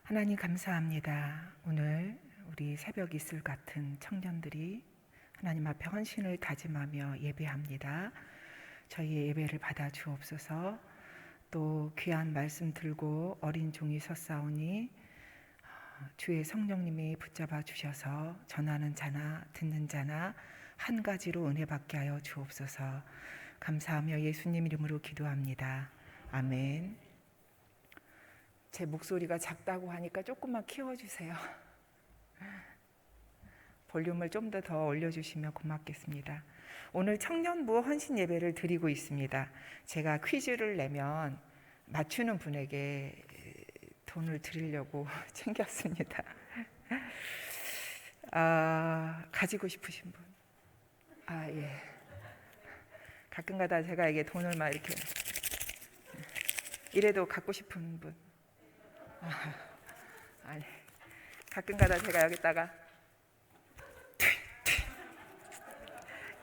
하나님 감사합니다. 오늘 우리 새벽 이슬 같은 청년들이 하나님 앞에 헌신을 다짐하며 예배합니다. 저희의 예배를 받아 주옵소서. 또 귀한 말씀 들고 어린 종이 섰사오니 주의 성령님이 붙잡아 주셔서 전하는 자나 듣는 자나 한 가지로 은혜 받게 하여 주옵소서. 감사하며 예수님 이름으로 기도합니다. 아멘. 제 목소리가 작다고 하니까 조금만 키워주세요. 볼륨을 좀 더 올려주시면 고맙겠습니다. 오늘 청년부 헌신 예배를 드리고 있습니다. 제가 퀴즈를 내면 맞추는 분에게 돈을 드리려고 챙겼습니다. 가지고 싶으신 분? 예. 가끔가다 제가 이게 돈을 막 이렇게 이래도 갖고 싶은 분? 아니, 가끔가다 제가 여기다가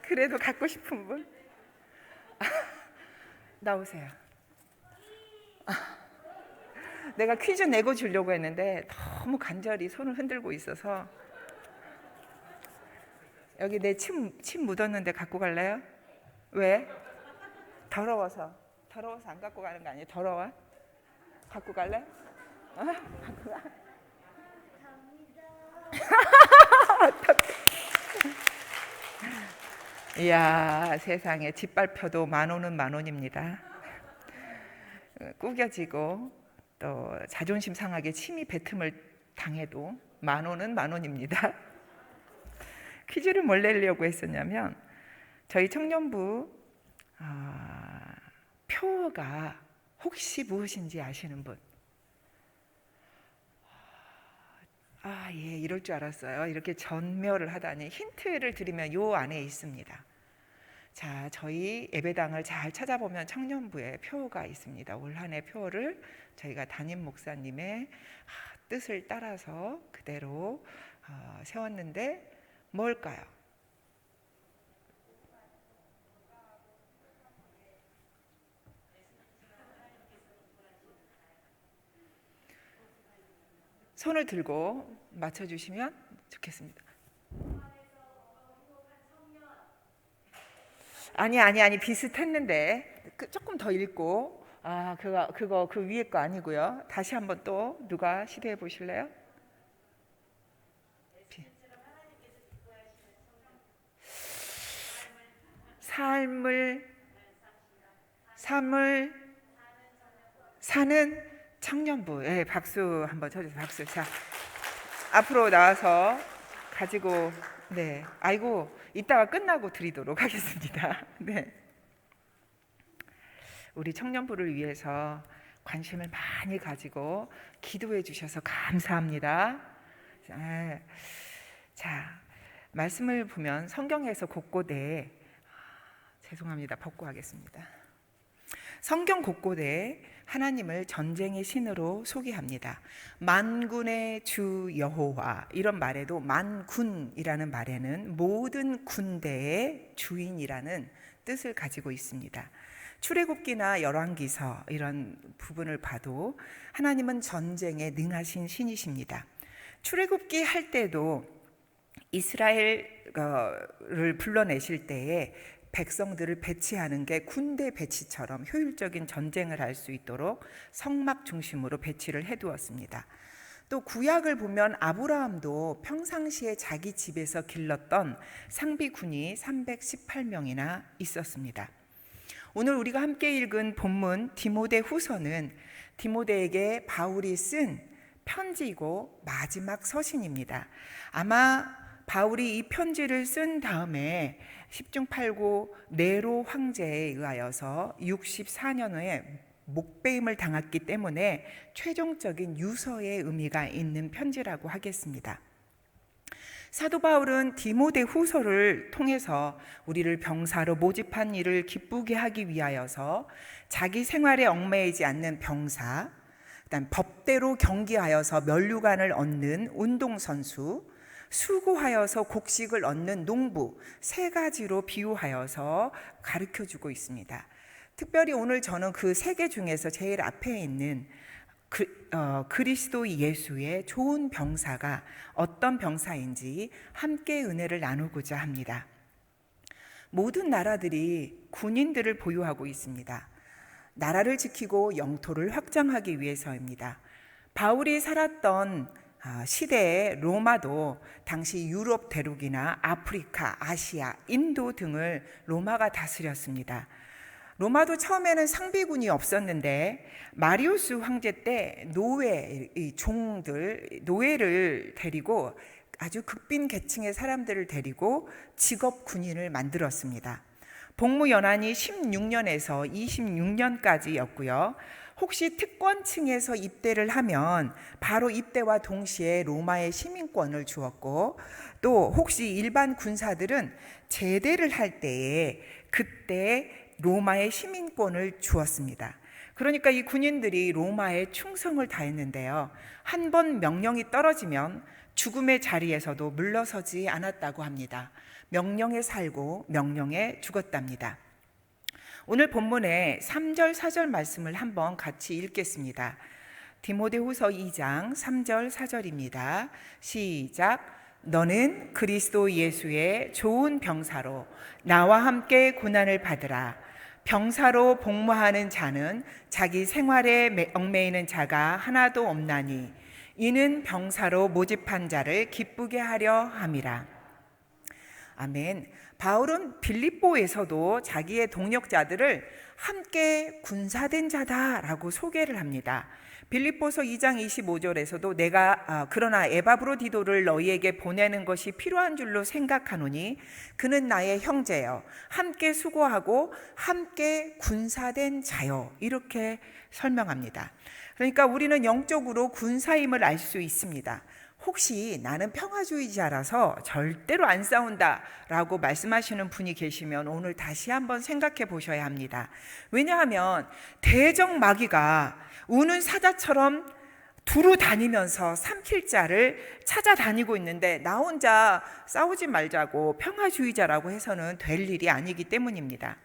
그래도 갖고 싶은 분? 나오세요. 내가 퀴즈 내고 주려고 했는데 너무 간절히 손을 흔들고 있어서 여기 내 침 묻었는데 갖고 갈래요? 왜? 더러워서 안 갖고 가는 거 아니에요? 더러워? 갖고 갈래? 갖고 가. 이야, 세상에 짓밟혀도 10,000원은 10,000원입니다. 꾸겨지고 또 자존심 상하게 침이 뱉음을 당해도 10,000원은 10,000원입니다. 퀴즈를 뭘 내려고 했었냐면 저희 청년부 표어가 혹시 무엇인지 아시는 분? 예, 이럴 줄 알았어요. 이렇게 전멸을 하다니. 힌트를 드리면 요 안에 있습니다. 자, 저희 예배당을 잘 찾아보면 청년부에 표가 있습니다. 올 한 해 표를 저희가 담임 목사님의 뜻을 따라서 그대로 세웠는데 뭘까요? 손을 들고 맞춰주시면 좋겠습니다. 아니 비슷했는데 조금 더 읽고 그거 그 위에 거 아니고요. 다시 한번 또 누가 시도해 보실래요? 삶을 사는 청년부. 예, 박수 한번 쳐주세요. 박수. 자, 앞으로 나와서 가지고 아이고 이따가 끝나고 드리도록 하겠습니다. 네. 우리 청년부를 위해서 관심을 많이 가지고 기도해 주셔서 감사합니다. 자, 말씀을 보면 성경에서 곳곳에 죄송합니다. 벗고 하겠습니다. 성경 곳곳에 하나님을 전쟁의 신으로 소개합니다. 만군의 주 여호와 이런 말에도 만군이라는 말에는 모든 군대의 주인이라는 뜻을 가지고 있습니다. 출애굽기나 열왕기서 이런 부분을 봐도 하나님은 전쟁에 능하신 신이십니다. 출애굽기 할 때도 이스라엘을 불러내실 때에 백성들을 배치하는 게 군대 배치처럼 효율적인 전쟁을 할 수 있도록 성막 중심으로 배치를 해두었습니다. 또 구약을 보면 아브라함도 평상시에 자기 집에서 길렀던 상비군이 318명이나 있었습니다. 오늘 우리가 함께 읽은 본문 디모데 후서는 디모데에게 바울이 쓴 편지이고 마지막 서신입니다. 아마 바울이 이 편지를 쓴 다음에 10중 8구 네로 황제에 의하여서 64년 후에 목배임을 당했기 때문에 최종적인 유서의 의미가 있는 편지라고 하겠습니다. 사도 바울은 디모데 후서를 통해서 우리를 병사로 모집한 일을 기쁘게 하기 위하여서 자기 생활에 얽매이지 않는 병사, 그다음 법대로 경기하여서 면류관을 얻는 운동선수, 수고하여서 곡식을 얻는 농부 세 가지로 비유하여서 가르쳐주고 있습니다. 특별히 오늘 저는 그 세 개 중에서 제일 앞에 있는 그리스도 예수의 좋은 병사가 어떤 병사인지 함께 은혜를 나누고자 합니다. 모든 나라들이 군인들을 보유하고 있습니다. 나라를 지키고 영토를 확장하기 위해서입니다. 바울이 살았던 시대의 로마도 당시 유럽 대륙이나 아프리카, 아시아, 인도 등을 로마가 다스렸습니다. 로마도 처음에는 상비군이 없었는데 마리우스 황제 때 노예를 데리고 아주 극빈 계층의 사람들을 데리고 직업 군인을 만들었습니다. 복무 연한이 16년에서 26년까지였고요. 혹시 특권층에서 입대를 하면 바로 입대와 동시에 로마의 시민권을 주었고, 또 혹시 일반 군사들은 제대를 할 때에 그때 로마의 시민권을 주었습니다. 그러니까 이 군인들이 로마에 충성을 다했는데요. 한 번 명령이 떨어지면 죽음의 자리에서도 물러서지 않았다고 합니다. 명령에 살고 명령에 죽었답니다. 오늘 본문의 3절 4절 말씀을 한번 같이 읽겠습니다. 디모데후서 2장 3절 4절입니다. 시작. 너는 그리스도 예수의 좋은 병사로 나와 함께 고난을 받으라. 병사로 복무하는 자는 자기 생활에 얽매이는 자가 하나도 없나니 이는 병사로 모집한 자를 기쁘게 하려 함이라. 아멘. 바울은 빌립보에서도 자기의 동역자들을 함께 군사된 자다라고 소개를 합니다. 빌립보서 2장 25절에서도 내가 그러나 에바브로디도를 너희에게 보내는 것이 필요한 줄로 생각하노니 그는 나의 형제여 함께 수고하고 함께 군사된 자요, 이렇게 설명합니다. 그러니까 우리는 영적으로 군사임을 알 수 있습니다. 혹시 나는 평화주의자라서 절대로 안 싸운다라고 말씀하시는 분이 계시면 오늘 다시 한번 생각해 보셔야 합니다. 왜냐하면 대적 마귀가 우는 사자처럼 두루 다니면서 삼킬 자를 찾아다니고 있는데 나 혼자 싸우지 말자고 평화주의자라고 해서는 될 일이 아니기 때문입니다.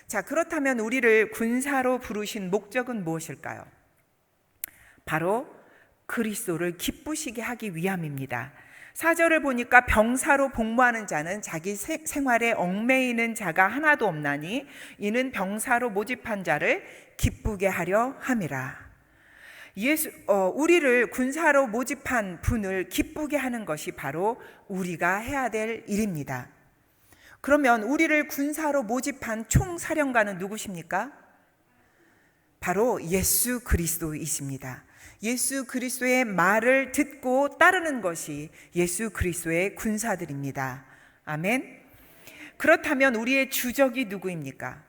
자, 그렇다면 우리를 군사로 부르신 목적은 무엇일까요? 바로 그리스도를 기쁘시게 하기 위함입니다. 4절을 보니까 병사로 복무하는 자는 자기 생활에 얽매이는 자가 하나도 없나니 이는 병사로 모집한 자를 기쁘게 하려 함이라. 우리를 군사로 모집한 분을 기쁘게 하는 것이 바로 우리가 해야 될 일입니다. 그러면 우리를 군사로 모집한 총사령관은 누구십니까? 바로 예수 그리스도이십니다. 예수 그리스도의 말을 듣고 따르는 것이 예수 그리스도의 군사들입니다. 아멘. 그렇다면 우리의 주적이 누구입니까?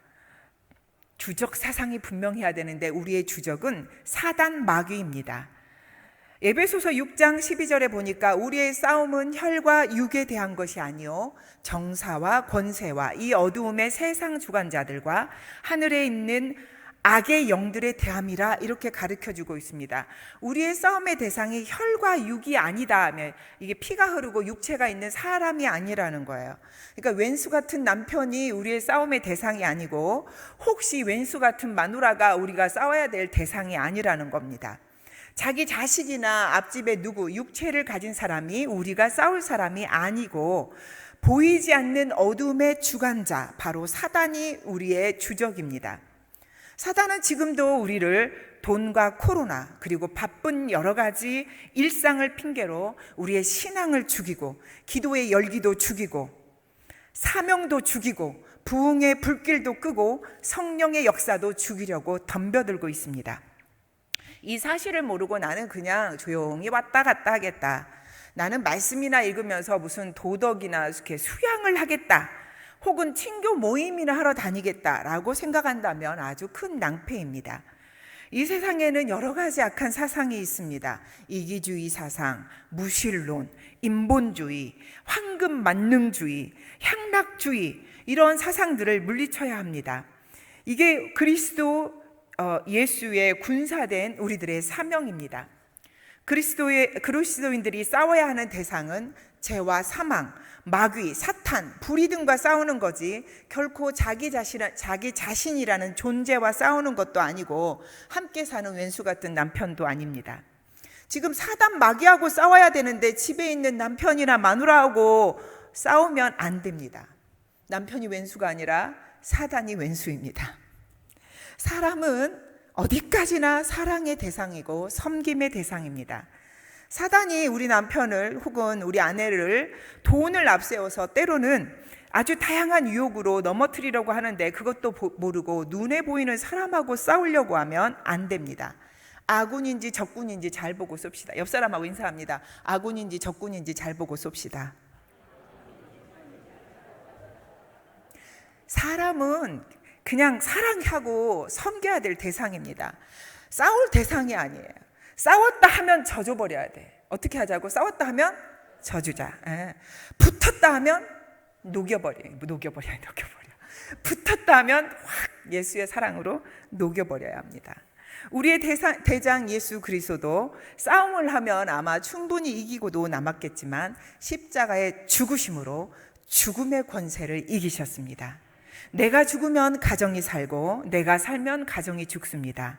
주적 사상이 분명해야 되는데 우리의 주적은 사단 마귀입니다. 에베소서 6장 12절에 보니까 우리의 싸움은 혈과 육에 대한 것이 아니요 정사와 권세와 이 어두움의 세상 주관자들과 하늘에 있는 악의 영들에 대함이라, 이렇게 가르쳐주고 있습니다. 우리의 싸움의 대상이 혈과 육이 아니다 하면 이게 피가 흐르고 육체가 있는 사람이 아니라는 거예요. 그러니까 왼수 같은 남편이 우리의 싸움의 대상이 아니고 혹시 왼수 같은 마누라가 우리가 싸워야 될 대상이 아니라는 겁니다. 자기 자식이나 앞집에 누구, 육체를 가진 사람이 우리가 싸울 사람이 아니고 보이지 않는 어둠의 주관자, 바로 사단이 우리의 주적입니다. 사단은 지금도 우리를 돈과 코로나 그리고 바쁜 여러 가지 일상을 핑계로 우리의 신앙을 죽이고 기도의 열기도 죽이고 사명도 죽이고 부흥의 불길도 끄고 성령의 역사도 죽이려고 덤벼들고 있습니다. 이 사실을 모르고 나는 그냥 조용히 왔다 갔다 하겠다, 나는 말씀이나 읽으면서 무슨 도덕이나 이렇게 수양을 하겠다, 혹은 친교 모임이나 하러 다니겠다라고 생각한다면 아주 큰 낭패입니다. 이 세상에는 여러 가지 악한 사상이 있습니다. 이기주의 사상, 무신론, 인본주의, 황금 만능주의, 향락주의, 이런 사상들을 물리쳐야 합니다. 이게 그리스도 예수의 군사된 우리들의 사명입니다. 그리스도인들이 싸워야 하는 대상은 죄와 사망, 마귀, 사탄, 불의 등과 싸우는 거지 결코 자기 자신이라는 존재와 싸우는 것도 아니고 함께 사는 왼수 같은 남편도 아닙니다. 지금 사단 마귀하고 싸워야 되는데 집에 있는 남편이나 마누라하고 싸우면 안 됩니다. 남편이 왼수가 아니라 사단이 왼수입니다. 사람은 어디까지나 사랑의 대상이고 섬김의 대상입니다. 사단이 우리 남편을 혹은 우리 아내를 돈을 앞세워서 때로는 아주 다양한 유혹으로 넘어뜨리려고 하는데 그것도 모르고 눈에 보이는 사람하고 싸우려고 하면 안 됩니다. 아군인지 적군인지 잘 보고 쏩시다. 옆 사람하고 인사합니다. 아군인지 적군인지 잘 보고 쏩시다. 사람은 그냥 사랑하고 섬겨야 될 대상입니다. 싸울 대상이 아니에요. 싸웠다 하면 져줘버려야 돼. 어떻게 하자고? 싸웠다 하면 져주자. 붙었다 하면 녹여버려. 붙었다 하면 확 예수의 사랑으로 녹여버려야 합니다. 우리의 대장 예수 그리스도도 싸움을 하면 아마 충분히 이기고도 남았겠지만 십자가의 죽으심으로 죽음의 권세를 이기셨습니다. 내가 죽으면 가정이 살고 내가 살면 가정이 죽습니다.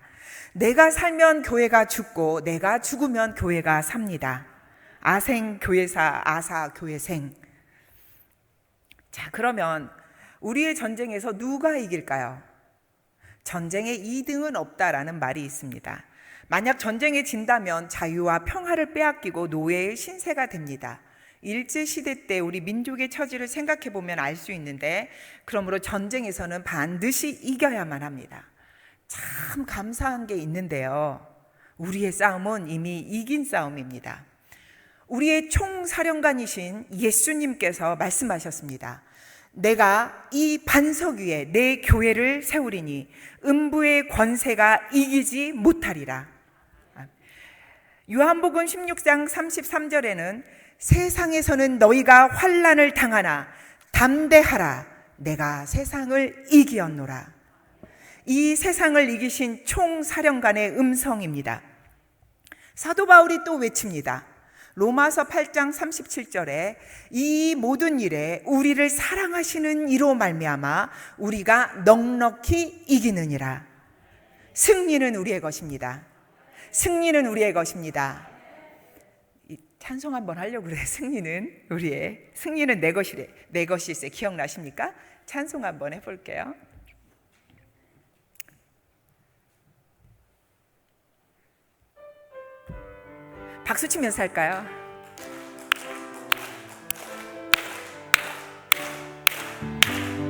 내가 살면 교회가 죽고 내가 죽으면 교회가 삽니다. 아생 교회사, 아사 교회생. 자, 그러면 우리의 전쟁에서 누가 이길까요? 전쟁에 2등은 없다라는 말이 있습니다. 만약 전쟁에 진다면 자유와 평화를 빼앗기고 노예의 신세가 됩니다. 일제시대 때 우리 민족의 처지를 생각해 보면 알 수 있는데, 그러므로 전쟁에서는 반드시 이겨야만 합니다. 참 감사한 게 있는데요, 우리의 싸움은 이미 이긴 싸움입니다. 우리의 총사령관이신 예수님께서 말씀하셨습니다. 내가 이 반석 위에 내 교회를 세우리니 음부의 권세가 이기지 못하리라. 요한복음 16장 33절에는 세상에서는 너희가 환난을 당하나 담대하라, 내가 세상을 이기었노라. 이 세상을 이기신 총사령관의 음성입니다. 사도 바울이 또 외칩니다. 로마서 8장 37절에 이 모든 일에 우리를 사랑하시는 이로 말미암아 우리가 넉넉히 이기느니라. 승리는 우리의 것입니다. 승리는 우리의 것입니다. 찬송 한번 하려고 그래. 승리는 우리의, 승리는 내 것이래. 내 것일세. 기억나십니까? 찬송 한번 해볼게요. 박수 치면서 할까요?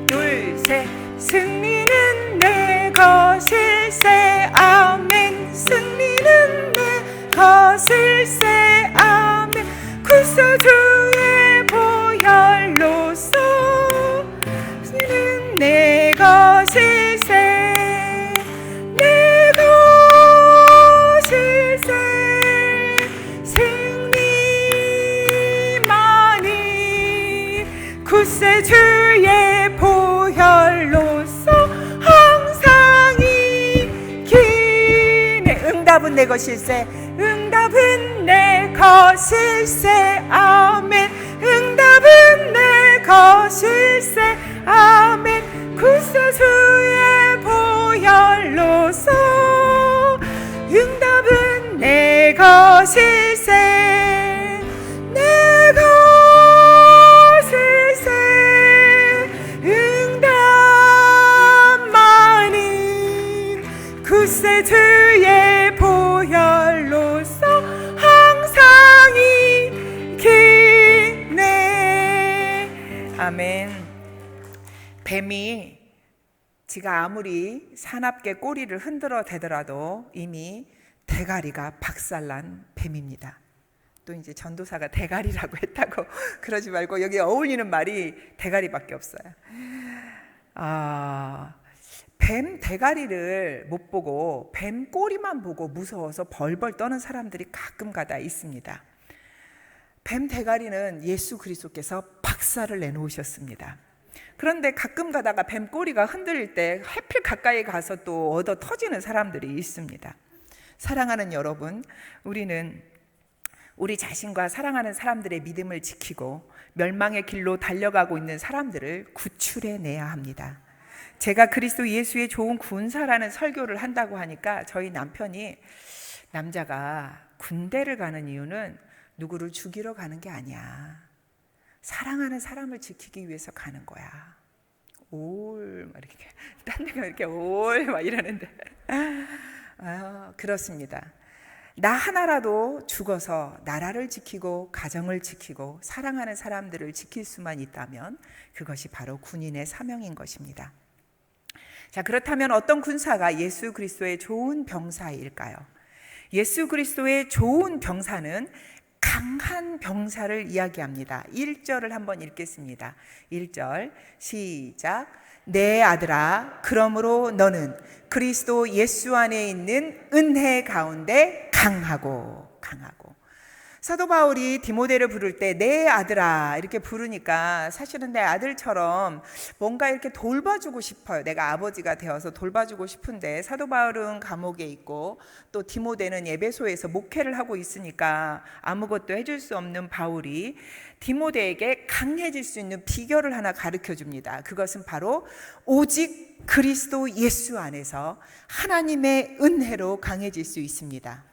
둘, 셋. 승리는 내 것일세. 아멘. 승리는 내 것일세. 아멘. 구세주의 보혈로서 승리는 내 것일세. 내 것일세. 구세주의 보혈로서 항상 이기네. 응답은 내 것일세. 응답은 내 것일세. 아멘. 응답은 내 것일세. 아멘. 구세주의 보혈로서 응답은 내 것일세. 내 구세주의 보혈로서 항상 이기네. 아멘. 뱀이 지가 아무리 사납게 꼬리를 흔들어 대더라도 이미 대가리가 박살난 뱀입니다. 또 이제 전도사가 대가리라고 했다고 그러지 말고, 여기 어울리는 말이 대가리밖에 없어요. 뱀 대가리를 못 보고 뱀 꼬리만 보고 무서워서 벌벌 떠는 사람들이 가끔 가다 있습니다. 뱀 대가리는 예수 그리스도께서 박살을 내놓으셨습니다. 그런데 가끔 가다가 뱀 꼬리가 흔들릴 때 하필 가까이 가서 또 얻어 터지는 사람들이 있습니다. 사랑하는 여러분, 우리는 우리 자신과 사랑하는 사람들의 믿음을 지키고 멸망의 길로 달려가고 있는 사람들을 구출해내야 합니다. 제가 그리스도 예수의 좋은 군사라는 설교를 한다고 하니까 저희 남편이, 남자가 군대를 가는 이유는 누구를 죽이러 가는 게 아니야, 사랑하는 사람을 지키기 위해서 가는 거야. 올, 막 이렇게 딴 데가 이렇게 올 막 이러는데 그렇습니다. 나 하나라도 죽어서 나라를 지키고 가정을 지키고 사랑하는 사람들을 지킬 수만 있다면 그것이 바로 군인의 사명인 것입니다. 자, 그렇다면 어떤 군사가 예수 그리스도의 좋은 병사일까요? 예수 그리스도의 좋은 병사는 강한 병사를 이야기합니다. 1절을 한번 읽겠습니다. 1절 시작. 내 아들아, 그러므로 너는 그리스도 예수 안에 있는 은혜 가운데 강하고. 사도 바울이 디모데를 부를 때 내 아들아 이렇게 부르니까 사실은 내 아들처럼 뭔가 이렇게 돌봐주고 싶어요. 내가 아버지가 되어서 돌봐주고 싶은데, 사도 바울은 감옥에 있고 또 디모데는 에베소에서 목회를 하고 있으니까 아무것도 해줄 수 없는 바울이 디모데에게 강해질 수 있는 비결을 하나 가르쳐 줍니다. 그것은 바로 오직 그리스도 예수 안에서 하나님의 은혜로 강해질 수 있습니다.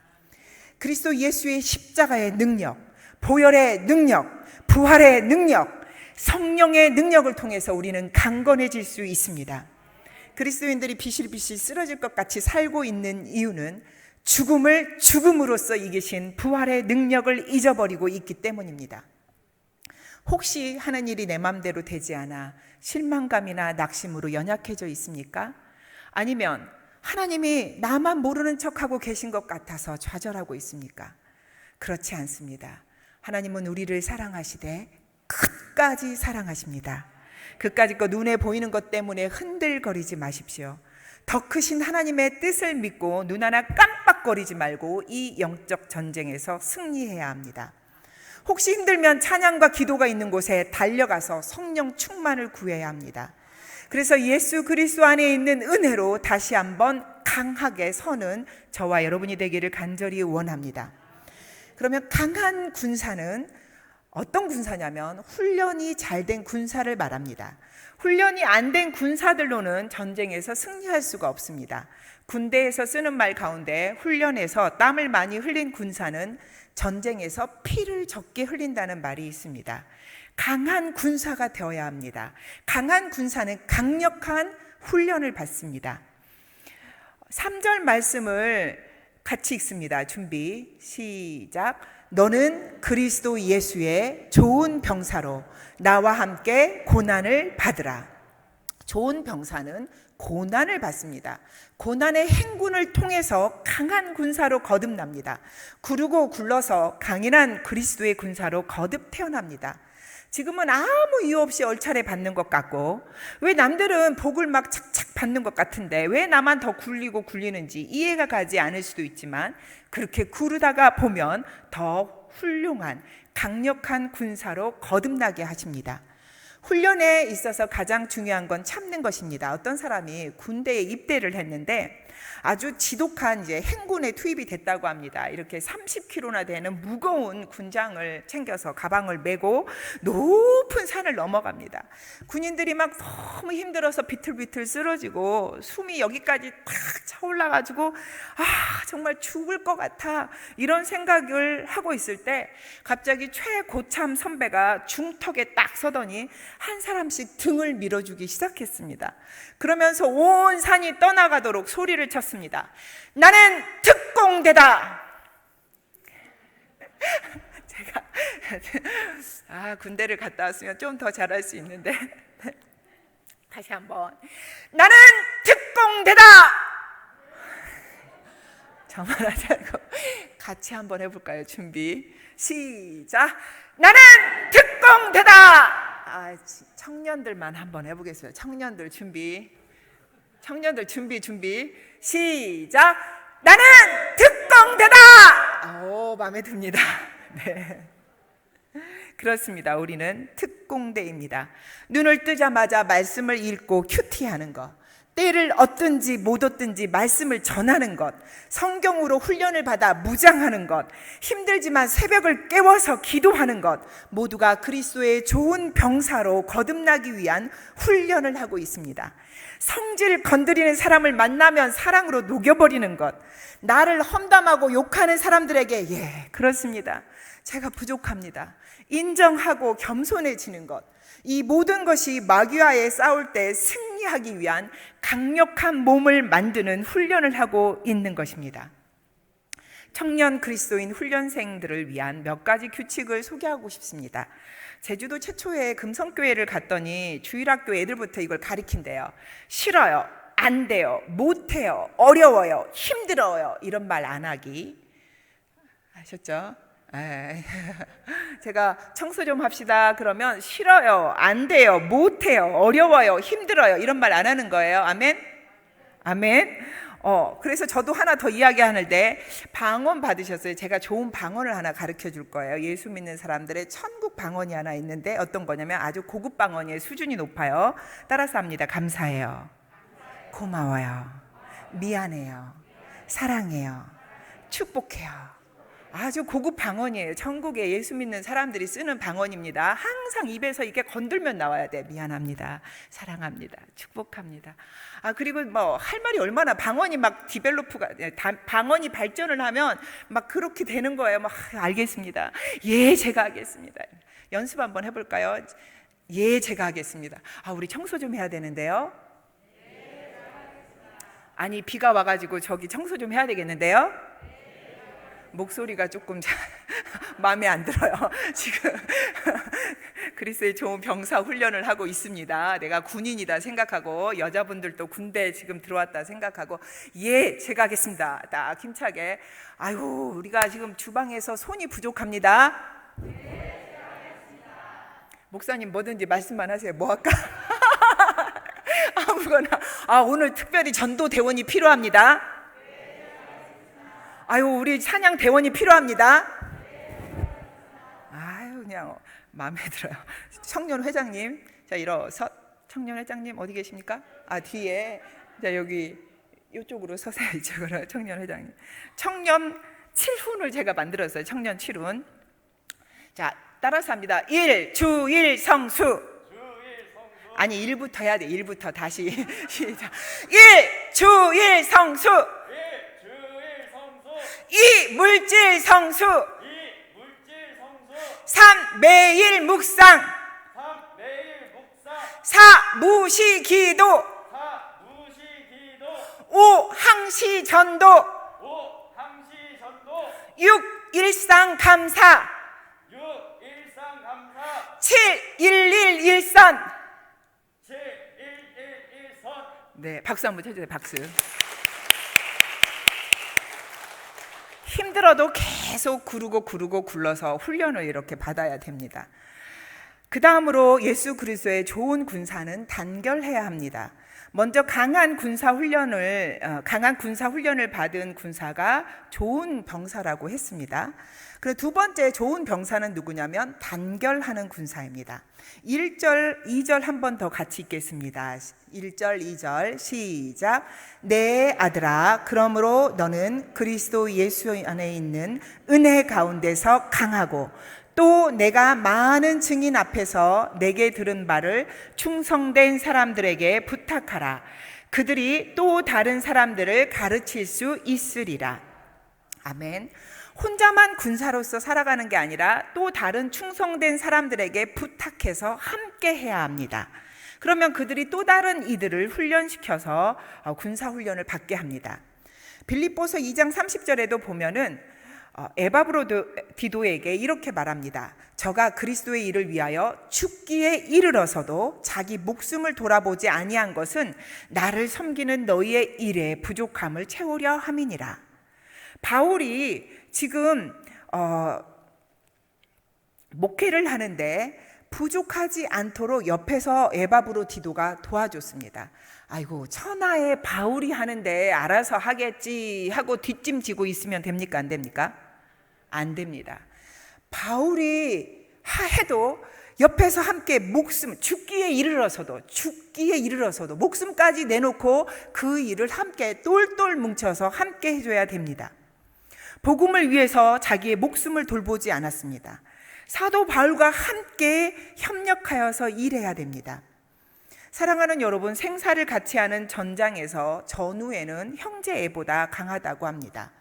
그리스도 예수의 십자가의 능력, 보혈의 능력, 부활의 능력, 성령의 능력을 통해서 우리는 강건해질 수 있습니다. 그리스도인들이 비실비실 쓰러질 것 같이 살고 있는 이유는 죽음을 죽음으로써 이기신 부활의 능력을 잊어버리고 있기 때문입니다. 혹시 하는 일이 내 맘대로 되지 않아 실망감이나 낙심으로 연약해져 있습니까? 아니면 하나님이 나만 모르는 척하고 계신 것 같아서 좌절하고 있습니까? 그렇지 않습니다. 하나님은 우리를 사랑하시되 끝까지 사랑하십니다. 그까짓 것, 눈에 보이는 것 때문에 흔들거리지 마십시오. 더 크신 하나님의 뜻을 믿고 눈 하나 깜빡거리지 말고 이 영적 전쟁에서 승리해야 합니다. 혹시 힘들면 찬양과 기도가 있는 곳에 달려가서 성령 충만을 구해야 합니다. 그래서 예수 그리스도 안에 있는 은혜로 다시 한번 강하게 서는 저와 여러분이 되기를 간절히 원합니다. 그러면 강한 군사는 어떤 군사냐면 훈련이 잘 된 군사를 말합니다. 훈련이 안 된 군사들로는 전쟁에서 승리할 수가 없습니다. 군대에서 쓰는 말 가운데 훈련에서 땀을 많이 흘린 군사는 전쟁에서 피를 적게 흘린다는 말이 있습니다. 강한 군사가 되어야 합니다. 강한 군사는 강력한 훈련을 받습니다. 3절 말씀을 같이 읽습니다. 준비 시작. 너는 그리스도 예수의 좋은 병사로 나와 함께 고난을 받으라. 좋은 병사는 고난을 받습니다. 고난의 행군을 통해서 강한 군사로 거듭납니다. 구르고 굴러서 강인한 그리스도의 군사로 거듭 태어납니다. 지금은 아무 이유 없이 얼차례 받는 것 같고, 왜 남들은 복을 막 착착 받는 것 같은데 왜 나만 더 굴리고 굴리는지 이해가 가지 않을 수도 있지만, 그렇게 구르다가 보면 더 훌륭한 강력한 군사로 거듭나게 하십니다. 훈련에 있어서 가장 중요한 건 참는 것입니다. 어떤 사람이 군대에 입대를 했는데 아주 지독한 이제 행군에 투입이 됐다고 합니다. 이렇게 30kg나 되는 무거운 군장을 챙겨서 가방을 메고 높은 산을 넘어갑니다. 군인들이 막 너무 힘들어서 비틀비틀 쓰러지고 숨이 여기까지 탁 차올라가지고 정말 죽을 것 같아, 이런 생각을 하고 있을 때 갑자기 최고참 선배가 중턱에 딱 서더니 한 사람씩 등을 밀어주기 시작했습니다. 그러면서 온 산이 떠나가도록 소리를 쳤습니다. 나는 특공대다. 제가 군대를 갔다 왔으면 좀 더 잘할 수 있는데 다시 한번. 나는 특공대다. 저만 하지 않고 같이 한번 해볼까요? 준비 시작. 나는 특공대다. 청년들만 한번 해보겠습니다. 청년들 준비 시작. 나는 특공대다. 마음에 듭니다. 네, 그렇습니다. 우리는 특공대입니다. 눈을 뜨자마자 말씀을 읽고 큐티하는 것, 때를 얻든지 못 얻든지 말씀을 전하는 것, 성경으로 훈련을 받아 무장하는 것, 힘들지만 새벽을 깨워서 기도하는 것, 모두가 그리스도의 좋은 병사로 거듭나기 위한 훈련을 하고 있습니다. 성질 건드리는 사람을 만나면 사랑으로 녹여버리는 것, 나를 험담하고 욕하는 사람들에게 그렇습니다, 제가 부족합니다, 인정하고 겸손해지는 것, 이 모든 것이 마귀와의 싸울 때 승리하기 위한 강력한 몸을 만드는 훈련을 하고 있는 것입니다. 청년 그리스도인 훈련생들을 위한 몇 가지 규칙을 소개하고 싶습니다. 제주도 최초의 금성교회를 갔더니 주일학교 애들부터 이걸 가리킨대요. 싫어요, 안 돼요, 못해요, 어려워요, 힘들어요, 이런 말 안 하기. 아셨죠? 제가 청소 좀 합시다 그러면 싫어요, 안 돼요, 못해요, 어려워요, 힘들어요, 이런 말 안 하는 거예요. 아멘? 아멘? 그래서 저도 하나 더 이야기하는데, 방언 받으셨어요? 제가 좋은 방언을 하나 가르쳐 줄 거예요. 예수 믿는 사람들의 천국 방언이 하나 있는데, 어떤 거냐면 아주 고급 방언이에요. 수준이 높아요. 따라서 합니다. 감사해요, 고마워요, 미안해요, 사랑해요, 축복해요. 아주 고급 방언이에요. 천국에 예수 믿는 사람들이 쓰는 방언입니다. 항상 입에서 이렇게 건들면 나와야 돼. 미안합니다, 사랑합니다, 축복합니다. 그리고 뭐 할 말이 얼마나, 방언이 막 방언이 발전을 하면 막 그렇게 되는 거예요. 막 알겠습니다, 제가 하겠습니다. 연습 한번 해볼까요? 제가 하겠습니다. 우리 청소 좀 해야 되는데요. 아니, 비가 와가지고 저기 청소 좀 해야 되겠는데요. 목소리가 조금 마음에 안 들어요. 지금 그리스도의 좋은 병사 훈련을 하고 있습니다. 내가 군인이다 생각하고, 여자분들도 군대 지금 들어왔다 생각하고, 제가 하겠습니다, 딱 힘차게. 아이고, 우리가 지금 주방에서 손이 부족합니다. 목사님 뭐든지 말씀만 하세요. 뭐 할까? 아무거나. 오늘 특별히 전도 대원이 필요합니다. 우리 찬양 대원이 필요합니다. 그냥 마음에 들어요. 청년 회장님, 자, 일어서. 청년 회장님 어디 계십니까? 뒤에. 자, 여기 이쪽으로 서세요. 이쪽으로. 청년 회장님. 청년 7훈을 제가 만들었어요. 청년 7훈. 자, 따라서 합니다. 일주일성수. 아니, 1부터 해야 돼. 1부터 다시. 시작. 일주일성수. 이물질성수. 3. 매일 묵상. 4. 무시기도. 5. 항시전도. 6. 일상감사. 7. 111선. 네, 박수 한번 쳐주세요. 박수. 힘들어도 계속 구르고 굴러서 훈련을 이렇게 받아야 됩니다. 그 다음으로 예수 그리스도의 좋은 군사는 단결해야 합니다. 먼저 강한 군사 훈련을 받은 군사가 좋은 병사라고 했습니다. 그리고 두 번째 좋은 병사는 누구냐면 단결하는 군사입니다. 1절, 2절 한 번 더 같이 읽겠습니다. 1절, 2절 시작. 내 아들아, 그러므로 너는 그리스도 예수 안에 있는 은혜 가운데서 강하고, 또 내가 많은 증인 앞에서 내게 들은 바를 충성된 사람들에게 부탁하라. 그들이 또 다른 사람들을 가르칠 수 있으리라. 아멘. 혼자만 군사로서 살아가는 게 아니라 또 다른 충성된 사람들에게 부탁해서 함께 해야 합니다. 그러면 그들이 또 다른 이들을 훈련시켜서 군사 훈련을 받게 합니다. 빌립보서 2장 30절에도 보면은 에바브로디도에게 이렇게 말합니다. 저가 그리스도의 일을 위하여 죽기에 이르러서도 자기 목숨을 돌아보지 아니한 것은 나를 섬기는 너희의 일에 부족함을 채우려 함이니라. 바울이 지금 목회를 하는데 부족하지 않도록 옆에서 에바브로디도가 도와줬습니다. 아이고, 천하의 바울이 하는데 알아서 하겠지 하고 뒷짐지고 있으면 됩니까? 안 됩니까? 안 됩니다. 바울이 해도 옆에서 함께 죽기에 이르러서도 목숨까지 내놓고 그 일을 함께 똘똘 뭉쳐서 함께 해줘야 됩니다. 복음을 위해서 자기의 목숨을 돌보지 않았습니다. 사도 바울과 함께 협력하여서 일해야 됩니다. 사랑하는 여러분, 생사를 같이 하는 전장에서 전우애는 형제애보다 강하다고 합니다.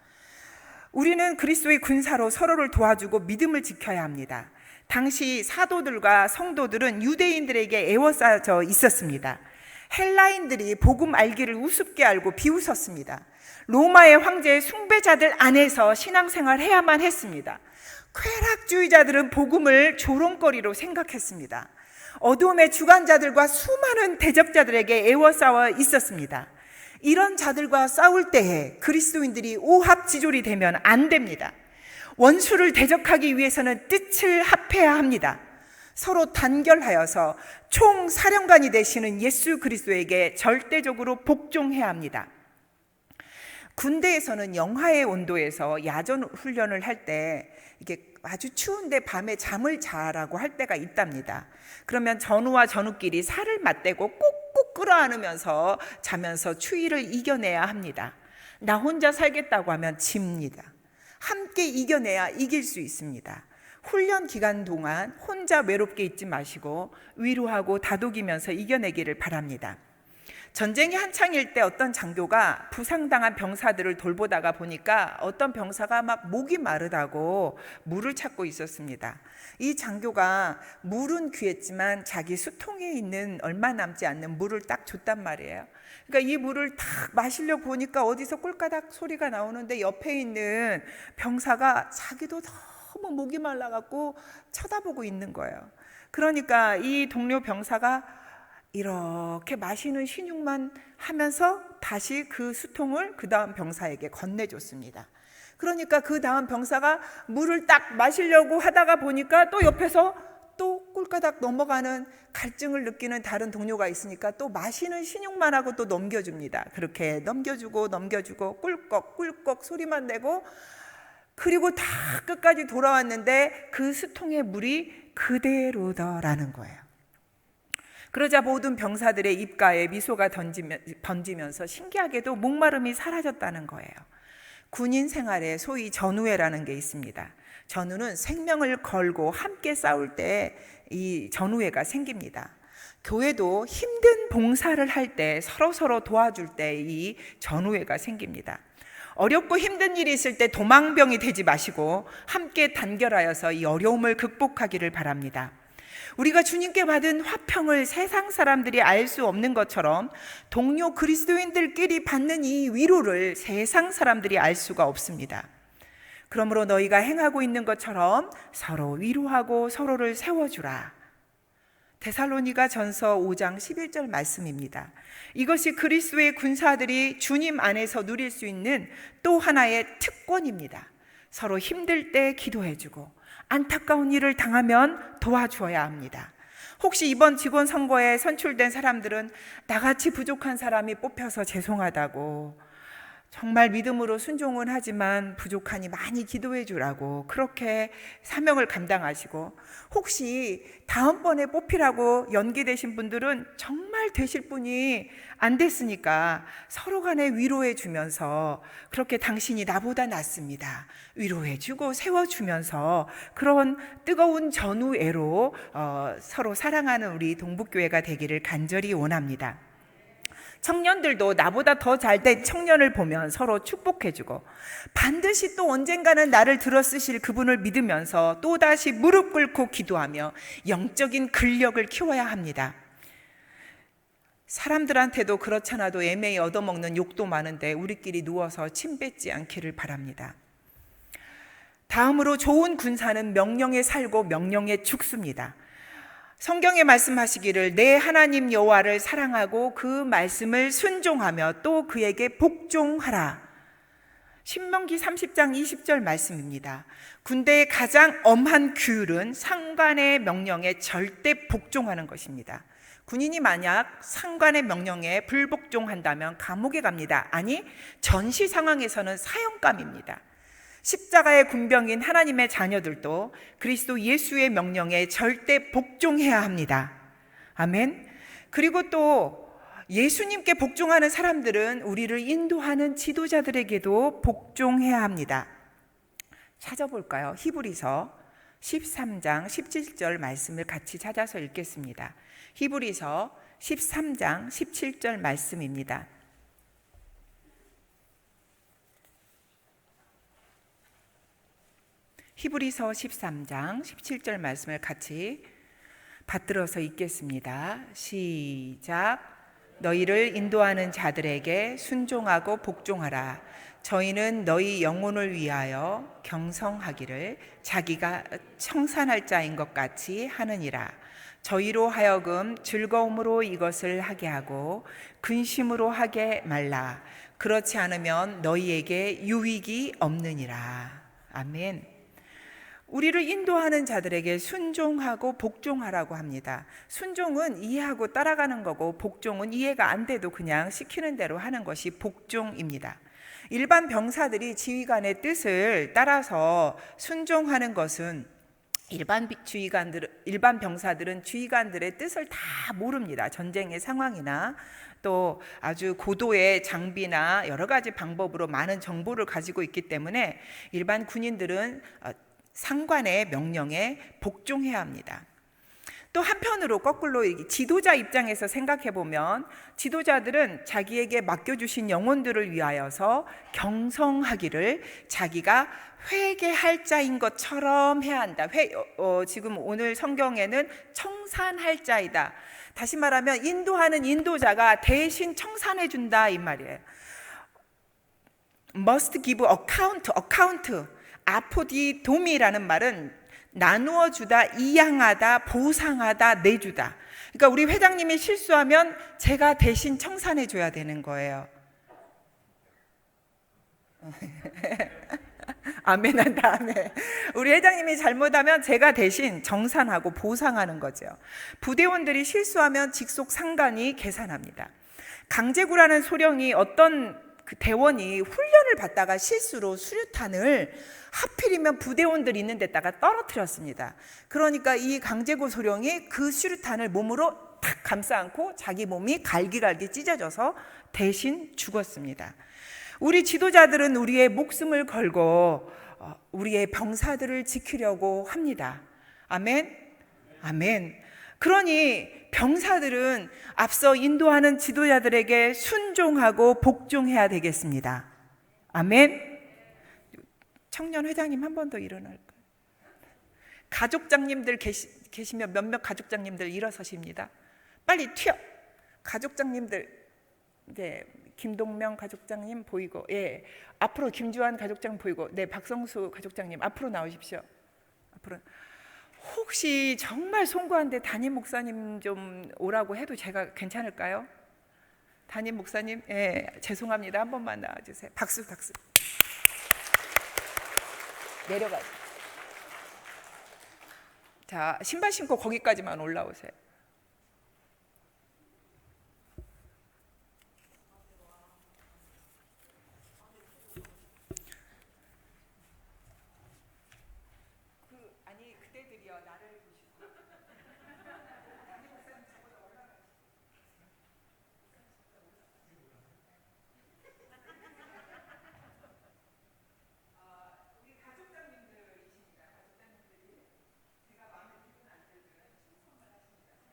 우리는 그리스도의 군사로 서로를 도와주고 믿음을 지켜야 합니다. 당시 사도들과 성도들은 유대인들에게 애워싸져 있었습니다. 헬라인들이 복음 알기를 우습게 알고 비웃었습니다. 로마의 황제의 숭배자들 안에서 신앙생활 해야만 했습니다. 쾌락주의자들은 복음을 조롱거리로 생각했습니다. 어두움의 주관자들과 수많은 대적자들에게 애워싸워 있었습니다. 이런 자들과 싸울 때에 그리스도인들이 오합지졸이 되면 안 됩니다. 원수를 대적하기 위해서는 뜻을 합해야 합니다. 서로 단결하여서 총사령관이 되시는 예수 그리스도에게 절대적으로 복종해야 합니다. 군대에서는 영하의 온도에서 야전 훈련을 할 때 이게 아주 추운데 밤에 잠을 자라고 할 때가 있답니다. 그러면 전우와 전우끼리 살을 맞대고 꾹꾹 끌어안으면서 자면서 추위를 이겨내야 합니다. 나 혼자 살겠다고 하면 집니다. 함께 이겨내야 이길 수 있습니다. 훈련 기간 동안 혼자 외롭게 있지 마시고 위로하고 다독이면서 이겨내기를 바랍니다. 전쟁이 한창일 때 어떤 장교가 부상당한 병사들을 돌보다가 보니까 어떤 병사가 막 목이 마르다고 물을 찾고 있었습니다. 이 장교가 물은 귀했지만 자기 수통에 있는 얼마 남지 않는 물을 딱 줬단 말이에요. 그러니까 이 물을 딱 마시려고 보니까 어디서 꿀까닥 소리가 나오는데 옆에 있는 병사가 자기도 너무 목이 말라갖고 쳐다보고 있는 거예요. 그러니까 이 동료 병사가 이렇게 마시는 신용만 하면서 다시 그 수통을 그 다음 병사에게 건네줬습니다. 그러니까 그 다음 병사가 물을 딱 마시려고 하다가 보니까 또 옆에서 또 꿀가닥 넘어가는 갈증을 느끼는 다른 동료가 있으니까 또 마시는 신용만 하고 또 넘겨줍니다. 그렇게 넘겨주고 꿀꺽 소리만 내고, 그리고 다 끝까지 돌아왔는데 그 수통의 물이 그대로더라는 거예요. 그러자 모든 병사들의 입가에 미소가 번지면서 신기하게도 목마름이 사라졌다는 거예요. 군인 생활에 소위 전우애라는 게 있습니다. 전우는 생명을 걸고 함께 싸울 때 이 전우애가 생깁니다. 교회도 힘든 봉사를 할 때 서로 도와줄 때 이 전우애가 생깁니다. 어렵고 힘든 일이 있을 때 도망병이 되지 마시고 함께 단결하여서 이 어려움을 극복하기를 바랍니다. 우리가 주님께 받은 화평을 세상 사람들이 알 수 없는 것처럼 동료 그리스도인들끼리 받는 이 위로를 세상 사람들이 알 수가 없습니다. 그러므로 너희가 행하고 있는 것처럼 서로 위로하고 서로를 세워주라. 데살로니가 전서 5장 11절 말씀입니다. 이것이 그리스도의 군사들이 주님 안에서 누릴 수 있는 또 하나의 특권입니다. 서로 힘들 때 기도해주고 안타까운 일을 당하면 도와주어야 합니다. 혹시 이번 직원 선거에 선출된 사람들은 나같이 부족한 사람이 뽑혀서 죄송하다고, 정말 믿음으로 순종은 하지만 부족하니 많이 기도해 주라고 그렇게 사명을 감당하시고, 혹시 다음번에 뽑히라고 연기되신 분들은 정말 되실 분이 안 됐으니까 서로 간에 위로해 주면서, 그렇게 당신이 나보다 낫습니다, 위로해 주고 세워주면서 그런 뜨거운 전우애로 서로 사랑하는 우리 동북교회가 되기를 간절히 원합니다. 청년들도 나보다 더 잘된 청년을 보면 서로 축복해주고, 반드시 또 언젠가는 나를 들어쓰실 그분을 믿으면서 또다시 무릎 꿇고 기도하며 영적인 근력을 키워야 합니다. 사람들한테도 그렇잖아도 애매히 얻어먹는 욕도 많은데 우리끼리 누워서 침 뱉지 않기를 바랍니다. 다음으로 좋은 군사는 명령에 살고 명령에 죽습니다. 성경에 말씀하시기를 내 하나님 여호와를 사랑하고 그 말씀을 순종하며 또 그에게 복종하라. 신명기 30장 20절 말씀입니다. 군대의 가장 엄한 규율은 상관의 명령에 절대 복종하는 것입니다. 군인이 만약 상관의 명령에 불복종한다면 감옥에 갑니다. 아니, 전시 상황에서는 사형감입니다. 십자가의 군병인 하나님의 자녀들도 그리스도 예수의 명령에 절대 복종해야 합니다. 아멘. 그리고 또 예수님께 복종하는 사람들은 우리를 인도하는 지도자들에게도 복종해야 합니다. 찾아볼까요? 히브리서 13장 17절 말씀을 같이 찾아서 읽겠습니다. 히브리서 13장 17절 말씀입니다. 히브리서 13장 17절 말씀을 같이 받들어서 읽겠습니다. 시작. 너희를 인도하는 자들에게 순종하고 복종하라. 저희는 너희 영혼을 위하여 경성하기를 자기가 청산할 자인 것 같이 하느니라. 저희로 하여금 즐거움으로 이것을 하게 하고 근심으로 하게 말라. 그렇지 않으면 너희에게 유익이 없느니라. 아멘. 우리를 인도하는 자들에게 순종하고 복종하라고 합니다. 순종은 이해하고 따라가는 거고, 복종은 이해가 안 돼도 그냥 시키는 대로 하는 것이 복종입니다. 일반 병사들이 지휘관의 뜻을 따라서 순종하는 것은 일반 병사들은 지휘관들의 뜻을 다 모릅니다. 전쟁의 상황이나 또 아주 고도의 장비나 여러 가지 방법으로 많은 정보를 가지고 있기 때문에 일반 군인들은 상관의 명령에 복종해야 합니다. 또 한편으로 거꾸로 지도자 입장에서 생각해 보면 지도자들은 자기에게 맡겨주신 영혼들을 위하여서 경성하기를 자기가 회개할 자인 것처럼 해야 한다. 지금 오늘 성경에는 청산할 자이다. 다시 말하면 인도하는 인도자가 대신 청산해 준다 이 말이에요. Must give account. 아포디도미라는 말은 나누어 주다, 이양하다, 보상하다, 내주다. 그러니까 우리 회장님이 실수하면 제가 대신 청산해 줘야 되는 거예요. 아멘 한 다음에 우리 회장님이 잘못하면 제가 대신 정산하고 보상하는 거죠. 부대원들이 실수하면 직속 상관이 계산합니다. 강제구라는 소령이 어떤 그 대원이 훈련을 받다가 실수로 수류탄을 하필이면 부대원들이 있는 데다가 떨어뜨렸습니다. 그러니까 이 강제구 소령이 그 수류탄을 몸으로 탁 감싸 안고 자기 몸이 갈기갈기 찢어져서 대신 죽었습니다. 우리 지도자들은 우리의 목숨을 걸고 우리의 병사들을 지키려고 합니다. 아멘? 아멘. 그러니 병사들은 앞서 인도하는 지도자들에게 순종하고 복종해야 되겠습니다. 아멘. 청년 회장님 한 번 더 일어날까요? 가족장님들 계시면 몇몇 가족장님들 일어서십니다. 빨리 튀어. 가족장님들, 네, 김동명 가족장님 보이고, 예, 앞으로 김주환 가족장 보이고, 네, 박성수 가족장님 앞으로 나오십시오. 앞으로. 혹시 정말 송구한데 담임 목사님 좀 오라고 해도 제가 괜찮을까요? 담임 목사님, 예, 죄송합니다. 한 번만 나와주세요. 박수. 내려가요. 자, 신발 신고 거기까지만 올라오세요. 아니 그때들이요 나를 보시고 우리 가족장님들이십니다. 가족장님들이 제가 마음에 들면 안 들면 신청을 하십니다.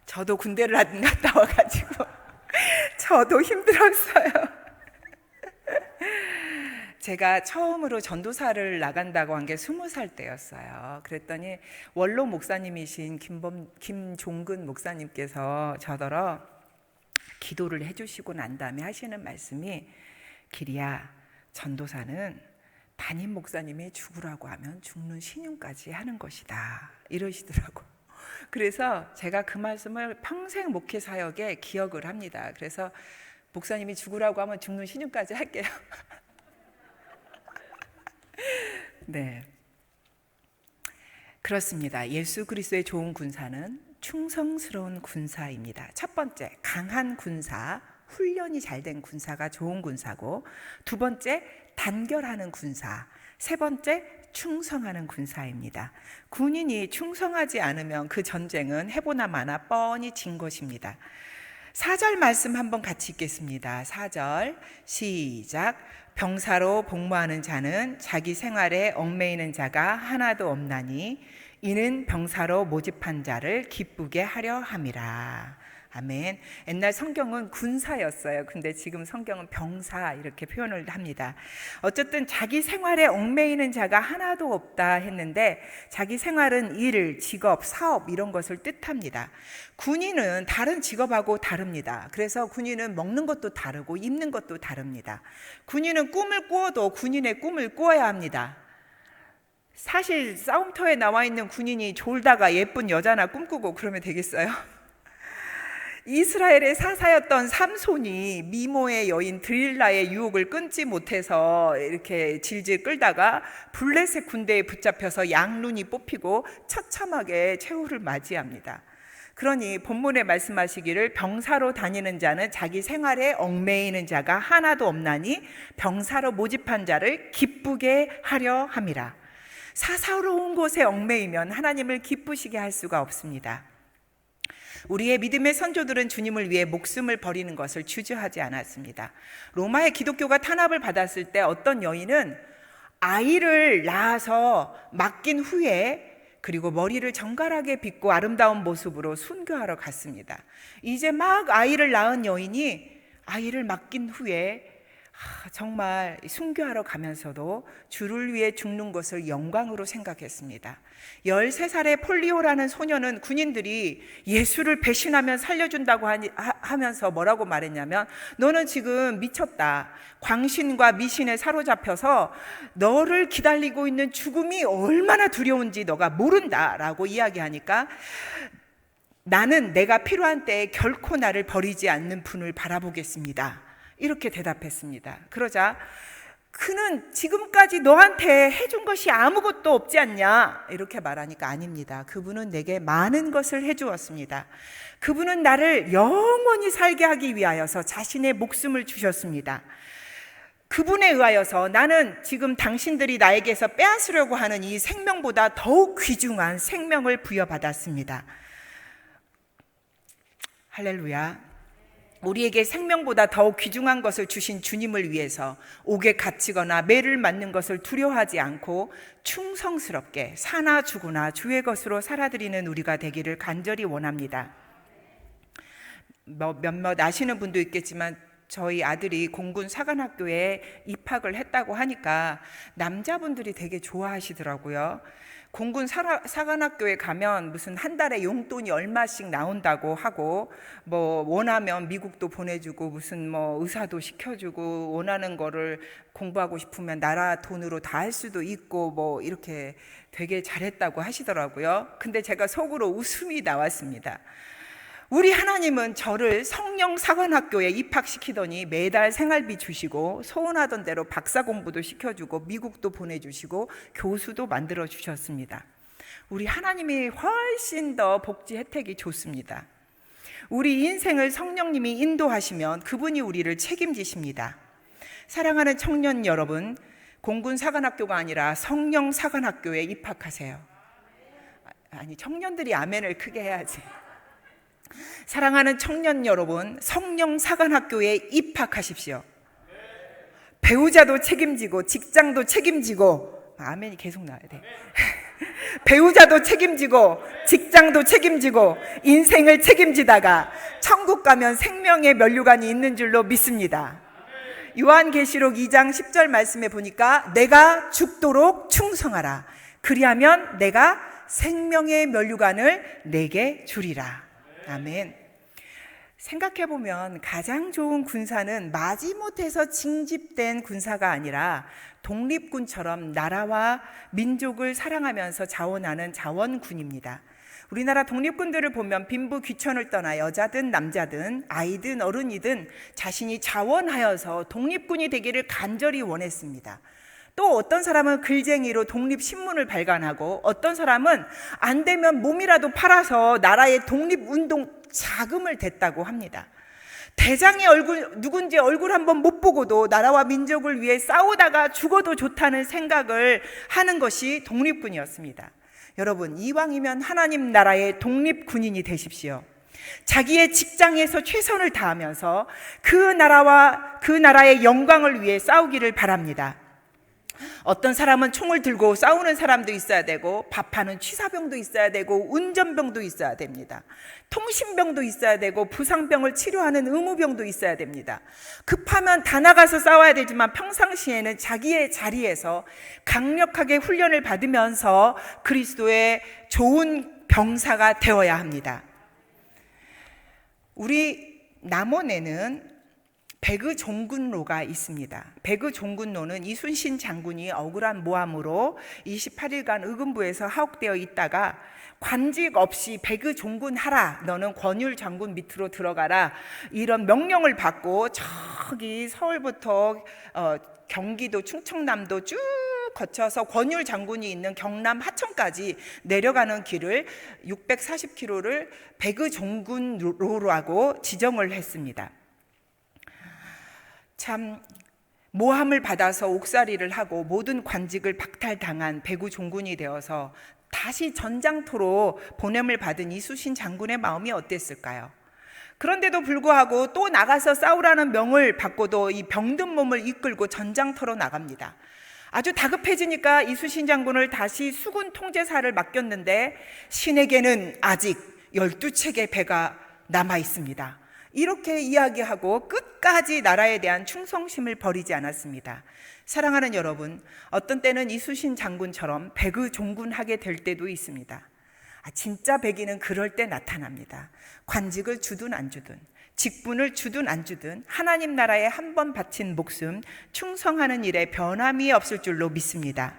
저도 군대를 안 갔다 와가지고 저도 힘들었어요. 제가 처음으로 전도사를 나간다고 한 게 20살 때였어요. 그랬더니 원로 목사님이신 김종근 목사님께서 저더러 기도를 해주시고 난 다음에 하시는 말씀이, 기리야, 전도사는 담임 목사님이 죽으라고 하면 죽는 신용까지 하는 것이다, 이러시더라고. 그래서 제가 그 말씀을 평생 목회 사역에 기억을 합니다. 그래서 목사님이 죽으라고 하면 죽는 신용까지 할게요. 네, 그렇습니다. 예수 그리스도의 좋은 군사는 충성스러운 군사입니다. 첫 번째, 강한 군사, 훈련이 잘 된 군사가 좋은 군사고, 두 번째, 단결하는 군사, 세 번째, 충성하는 군사입니다. 군인이 충성하지 않으면 그 전쟁은 해보나 마나 뻔히 진 것입니다. 4절 말씀 한번 같이 읽겠습니다. 4절 시작. 병사로 복무하는 자는 자기 생활에 얽매이는 자가 하나도 없나니 이는 병사로 모집한 자를 기쁘게 하려 함이라. 아멘. 옛날 성경은 군사였어요. 근데 지금 성경은 병사 이렇게 표현을 합니다. 어쨌든 자기 생활에 얽매이는 자가 하나도 없다 했는데, 자기 생활은 일, 직업, 사업 이런 것을 뜻합니다. 군인은 다른 직업하고 다릅니다. 그래서 군인은 먹는 것도 다르고 입는 것도 다릅니다. 군인은 꿈을 꾸어도 군인의 꿈을 꾸어야 합니다. 사실 싸움터에 나와 있는 군인이 졸다가 예쁜 여자나 꿈꾸고 그러면 되겠어요? 이스라엘의 사사였던 삼손이 미모의 여인 드릴라의 유혹을 끊지 못해서 이렇게 질질 끌다가 블레셋 군대에 붙잡혀서 양눈이 뽑히고 처참하게 최후를 맞이합니다. 그러니 본문에 말씀하시기를 병사로 다니는 자는 자기 생활에 얽매이는 자가 하나도 없나니 병사로 모집한 자를 기쁘게 하려 함이라. 사사로운 곳에 얽매이면 하나님을 기쁘시게 할 수가 없습니다. 우리의 믿음의 선조들은 주님을 위해 목숨을 버리는 것을 주저하지 않았습니다. 로마의 기독교가 탄압을 받았을 때 어떤 여인은 아이를 낳아서 맡긴 후에 그리고 머리를 정갈하게 빗고 아름다운 모습으로 순교하러 갔습니다. 이제 막 아이를 낳은 여인이 아이를 맡긴 후에 정말 순교하러 가면서도 주를 위해 죽는 것을 영광으로 생각했습니다. 13살의 폴리오라는 소녀는 군인들이 예수를 배신하면 살려준다고 하면서 뭐라고 말했냐면, 너는 지금 미쳤다. 광신과 미신에 사로잡혀서 너를 기다리고 있는 죽음이 얼마나 두려운지 너가 모른다 라고 이야기하니까, 나는 내가 필요한 때에 결코 나를 버리지 않는 분을 바라보겠습니다, 이렇게 대답했습니다. 그러자 그는 지금까지 너한테 해준 것이 아무것도 없지 않냐 이렇게 말하니까, 아닙니다. 그분은 내게 많은 것을 해주었습니다. 그분은 나를 영원히 살게 하기 위하여서 자신의 목숨을 주셨습니다. 그분에 의하여서 나는 지금 당신들이 나에게서 빼앗으려고 하는 이 생명보다 더욱 귀중한 생명을 부여받았습니다. 할렐루야. 우리에게 생명보다 더욱 귀중한 것을 주신 주님을 위해서 옥에 갇히거나 매를 맞는 것을 두려워하지 않고 충성스럽게 사나 죽으나 주의 것으로 살아드리는 우리가 되기를 간절히 원합니다. 몇몇 아시는 분도 있겠지만 저희 아들이 공군 사관학교에 입학을 했다고 하니까 남자분들이 되게 좋아하시더라고요. 공군 사관학교에 가면 무슨 한 달에 용돈이 얼마씩 나온다고 하고, 뭐 원하면 미국도 보내주고 무슨 뭐 의사도 시켜주고, 원하는 거를 공부하고 싶으면 나라 돈으로 다 할 수도 있고, 뭐 이렇게 되게 잘했다고 하시더라고요. 근데 제가 속으로 웃음이 나왔습니다. 우리 하나님은 저를 성령 사관학교에 입학시키더니 매달 생활비 주시고, 소원하던 대로 박사 공부도 시켜주고 미국도 보내주시고 교수도 만들어 주셨습니다. 우리 하나님이 훨씬 더 복지 혜택이 좋습니다. 우리 인생을 성령님이 인도하시면 그분이 우리를 책임지십니다. 사랑하는 청년 여러분, 공군 사관학교가 아니라 성령 사관학교에 입학하세요. 아니, 청년들이 아멘을 크게 해야지. 사랑하는 청년 여러분, 성령 사관학교에 입학하십시오. 배우자도 책임지고 직장도 책임지고, 아멘이 계속 나와야 돼. 배우자도 책임지고 직장도 책임지고 인생을 책임지다가 천국 가면 생명의 면류관이 있는 줄로 믿습니다. 요한계시록 2장 10절 말씀에 보니까 내가 죽도록 충성하라. 그리하면 내가 생명의 면류관을 내게 주리라. 아멘. 생각해보면 가장 좋은 군사는 마지못해서 징집된 군사가 아니라 독립군처럼 나라와 민족을 사랑하면서 자원하는 자원군입니다. 우리나라 독립군들을 보면 빈부 귀천을 떠나 여자든 남자든 아이든 어른이든 자신이 자원하여서 독립군이 되기를 간절히 원했습니다. 또 어떤 사람은 글쟁이로 독립신문을 발간하고 어떤 사람은 안 되면 몸이라도 팔아서 나라의 독립운동 자금을 댔다고 합니다. 대장의 얼굴, 누군지 얼굴 한번 못 보고도 나라와 민족을 위해 싸우다가 죽어도 좋다는 생각을 하는 것이 독립군이었습니다. 여러분, 이왕이면 하나님 나라의 독립군인이 되십시오. 자기의 직장에서 최선을 다하면서 그 나라와 그 나라의 영광을 위해 싸우기를 바랍니다. 어떤 사람은 총을 들고 싸우는 사람도 있어야 되고 밥하는 취사병도 있어야 되고 운전병도 있어야 됩니다. 통신병도 있어야 되고 부상병을 치료하는 의무병도 있어야 됩니다. 급하면 다 나가서 싸워야 되지만 평상시에는 자기의 자리에서 강력하게 훈련을 받으면서 그리스도의 좋은 병사가 되어야 합니다. 우리 남원에는 백의종군로가 있습니다. 백의종군로는 이순신 장군이 억울한 모함으로 28일간 의금부에서 하옥되어 있다가 관직 없이 백의종군하라, 너는 권율 장군 밑으로 들어가라, 이런 명령을 받고 저기 서울부터 경기도 충청남도 쭉 거쳐서 권율 장군이 있는 경남 하천까지 내려가는 길을 640km를 백의종군로라고 지정을 했습니다. 참 모함을 받아서 옥살이를 하고 모든 관직을 박탈당한 백의종군이 되어서 다시 전장터로 보냄을 받은 이순신 장군의 마음이 어땠을까요? 그런데도 불구하고 또 나가서 싸우라는 명을 받고도 이 병든 몸을 이끌고 전장터로 나갑니다. 아주 다급해지니까 이순신 장군을 다시 수군 통제사를 맡겼는데 신에게는 아직 12척의 배가 남아 있습니다. 이렇게 이야기하고 끝까지 나라에 대한 충성심을 버리지 않았습니다. 사랑하는 여러분, 어떤 때는 이순신 장군처럼 백의종군하게 될 때도 있습니다. 진짜 백의는 그럴 때 나타납니다. 관직을 주든 안 주든, 직분을 주든 안 주든 하나님 나라에 한 번 바친 목숨 충성하는 일에 변함이 없을 줄로 믿습니다.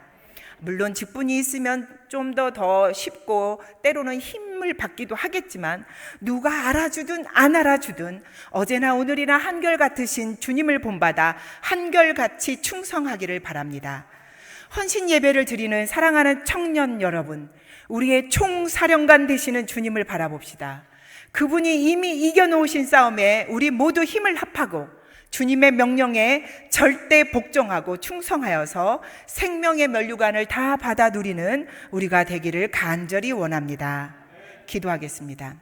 물론 직분이 있으면 좀 더 쉽고 때로는 힘을 받기도 하겠지만 누가 알아주든 안 알아주든 어제나 오늘이나 한결같으신 주님을 본받아 한결같이 충성하기를 바랍니다. 헌신 예배를 드리는 사랑하는 청년 여러분, 우리의 총사령관 되시는 주님을 바라봅시다. 그분이 이미 이겨놓으신 싸움에 우리 모두 힘을 합하고 주님의 명령에 절대 복종하고 충성하여서 생명의 면류관을 다 받아 누리는 우리가 되기를 간절히 원합니다. 기도하겠습니다.